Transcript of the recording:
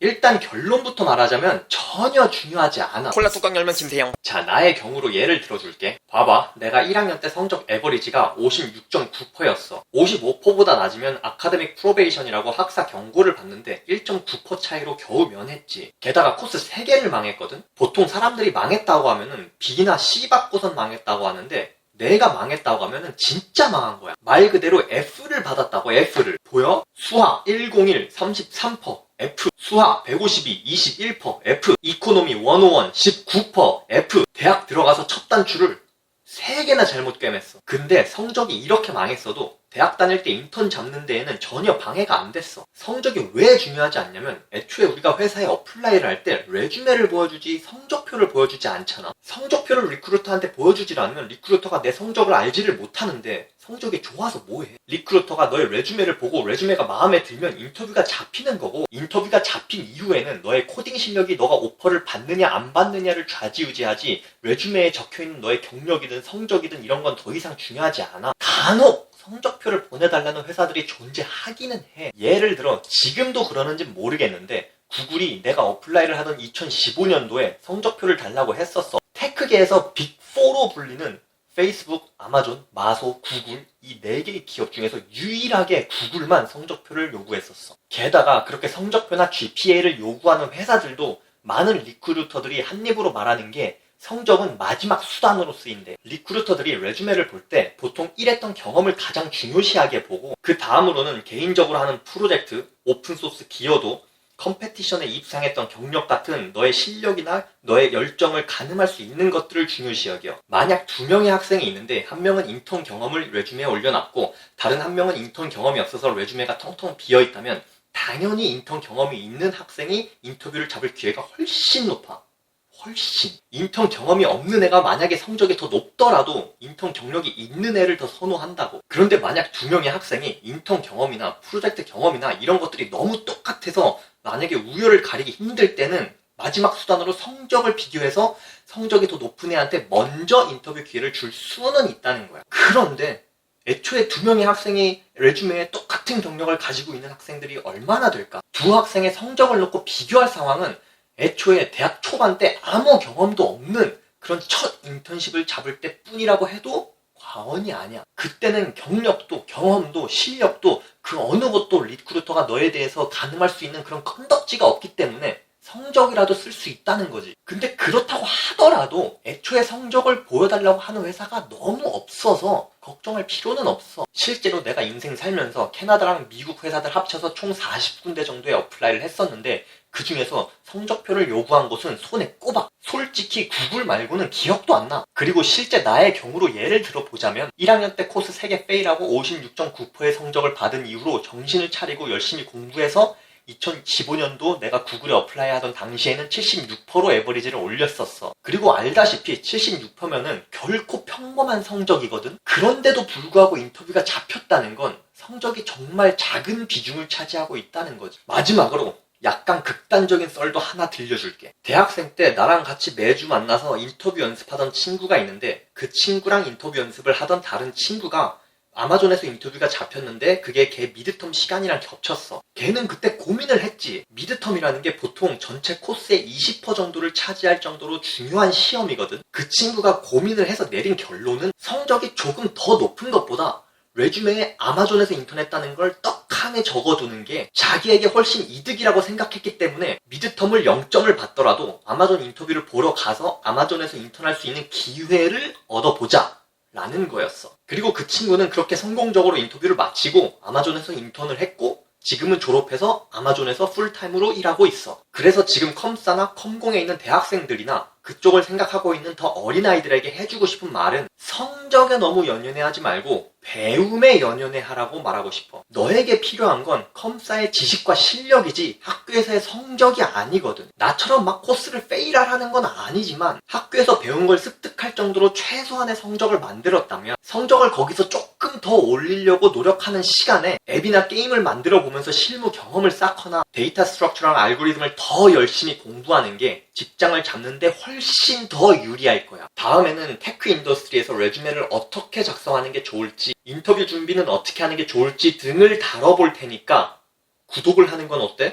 일단 결론부터 말하자면 전혀 중요하지 않아. 콜라 뚜껑 열면 김태형. 자, 나의 경우로 예를 들어줄게. 봐봐, 내가 1학년 때 성적 에버리지가 56.9%였어. 55%보다 낮으면 아카데믹 프로베이션이라고 학사 경고를 받는데 1.9% 차이로 겨우 면했지. 게다가 코스 3개를 망했거든? 보통 사람들이 망했다고 하면은 B나 C 받고선 망했다고 하는데 내가 망했다고 하면은 진짜 망한 거야. 말 그대로 F를 받았다고. F를. 보여? 수학 101 33%, F. 수학 152 21%, F. 이코노미 101 19%, F. 대학 들어가서 첫 단추를 3개나 잘못 꿰맸어. 근데 성적이 이렇게 망했어도 대학 다닐 때 인턴 잡는 데에는 전혀 방해가 안 됐어. 성적이 왜 중요하지 않냐면 애초에 우리가 회사에 어플라이를 할 때 레주메를 보여주지 성적표를 보여주지 않잖아. 성적표를 리크루터한테 보여주질 않으면 리크루터가 내 성적을 알지를 못하는데 성적이 좋아서 뭐해? 리크루터가 너의 레주메를 보고 레주메가 마음에 들면 인터뷰가 잡히는 거고, 인터뷰가 잡힌 이후에는 너의 코딩 실력이 너가 오퍼를 받느냐 안 받느냐를 좌지우지하지 레주메에 적혀있는 너의 경력이든 성적이든 이런 건 더 이상 중요하지 않아. 간혹 성적표를 보내달라는 회사들이 존재하기는 해. 예를 들어 지금도 그러는지 모르겠는데 구글이 내가 어플라이를 하던 2015년도에 성적표를 달라고 했었어. 테크계에서 빅4로 불리는 페이스북, 아마존, 마소, 구글 이 4개의 기업 중에서 유일하게 구글만 성적표를 요구했었어. 게다가 그렇게 성적표나 GPA를 요구하는 회사들도 많은 리크루터들이 한 입으로 말하는 게 성적은 마지막 수단으로 쓰인대. 리크루터들이 레주메를 볼 때 보통 일했던 경험을 가장 중요시하게 보고 그 다음으로는 개인적으로 하는 프로젝트, 오픈소스 기여도, 컴페티션에 입상했던 경력 같은 너의 실력이나 너의 열정을 가늠할 수 있는 것들을 중요시 여겨. 만약 2명의 학생이 있는데 한 명은 인턴 경험을 레주메에 올려놨고 다른 한 명은 인턴 경험이 없어서 레주메가 텅텅 비어있다면 당연히 인턴 경험이 있는 학생이 인터뷰를 잡을 기회가 훨씬 높아. 훨씬. 인턴 경험이 없는 애가 만약에 성적이 더 높더라도 인턴 경력이 있는 애를 더 선호한다고. 그런데 만약 2명의 학생이 인턴 경험이나 프로젝트 경험이나 이런 것들이 너무 똑같아서 만약에 우열을 가리기 힘들 때는 마지막 수단으로 성적을 비교해서 성적이 더 높은 애한테 먼저 인터뷰 기회를 줄 수는 있다는 거야. 그런데 애초에 2명의 학생이 레주메에 똑같은 경력을 가지고 있는 학생들이 얼마나 될까? 두 학생의 성적을 놓고 비교할 상황은 애초에 대학 초반 때 아무 경험도 없는 그런 첫 인턴십을 잡을 때 뿐이라고 해도 과언이 아니야. 그때는 경력도 경험도 실력도 그 어느 것도 리크루터가 너에 대해서 가늠할 수 있는 그런 건덕지가 없기 때문에 성적이라도 쓸 수 있다는 거지. 근데 그렇다고 하더라도 애초에 성적을 보여달라고 하는 회사가 너무 없어서 걱정할 필요는 없어. 실제로 내가 인생 살면서 캐나다랑 미국 회사들 합쳐서 총 40군데 정도의 어플라이를 했었는데 그 중에서 성적표를 요구한 곳은 손에 꼽아. 솔직히 구글 말고는 기억도 안 나. 그리고 실제 나의 경우로 예를 들어보자면 1학년 때 코스 3개 페일하고 56.9%의 성적을 받은 이후로 정신을 차리고 열심히 공부해서 2015년도 내가 구글에 어플라이 하던 당시에는 76% 에버리지를 올렸었어. 그리고 알다시피 76%면은 결코 평범한 성적이거든. 그런데도 불구하고 인터뷰가 잡혔다는 건 성적이 정말 작은 비중을 차지하고 있다는 거지. 마지막으로 약간 극단적인 썰도 하나 들려줄게. 대학생 때 나랑 같이 매주 만나서 인터뷰 연습하던 친구가 있는데 그 친구랑 인터뷰 연습을 하던 다른 친구가 아마존에서 인터뷰가 잡혔는데 그게 걔 미드텀 시간이랑 겹쳤어. 걔는 그때 고민을 했지. 미드텀이라는 게 보통 전체 코스의 20% 정도를 차지할 정도로 중요한 시험이거든. 그 친구가 고민을 해서 내린 결론은 성적이 조금 더 높은 것보다 레주메에 아마존에서 인턴했다는 걸 떡하니 적어두는 게 자기에게 훨씬 이득이라고 생각했기 때문에 미드텀을 0점을 받더라도 아마존 인터뷰를 보러 가서 아마존에서 인턴할 수 있는 기회를 얻어보자 라는 거였어. 그리고 그 친구는 그렇게 성공적으로 인터뷰를 마치고 아마존에서 인턴을 했고 지금은 졸업해서 아마존에서 풀타임으로 일하고 있어. 그래서 지금 컴사나 컴공에 있는 대학생들이나 그쪽을 생각하고 있는 더 어린아이들에게 해주고 싶은 말은 성적에 너무 연연해하지 말고 배움에 연연해하라고 말하고 싶어. 너에게 필요한 건 컴사의 지식과 실력이지 학교에서의 성적이 아니거든. 나처럼 막 코스를 페일하라는 건 아니지만 학교에서 배운 걸 습득할 정도로 최소한의 성적을 만들었다면 성적을 거기서 조금 더 올리려고 노력하는 시간에 앱이나 게임을 만들어 보면서 실무 경험을 쌓거나 데이터 스트럭처랑 알고리즘을 더 열심히 공부하는 게 직장을 잡는데 훨씬 더 유리할 거야. 다음에는 테크 인더스트리에서 레주메를 어떻게 작성하는 게 좋을지, 인터뷰 준비는 어떻게 하는 게 좋을지 등을 다뤄볼 테니까 구독을 하는 건 어때?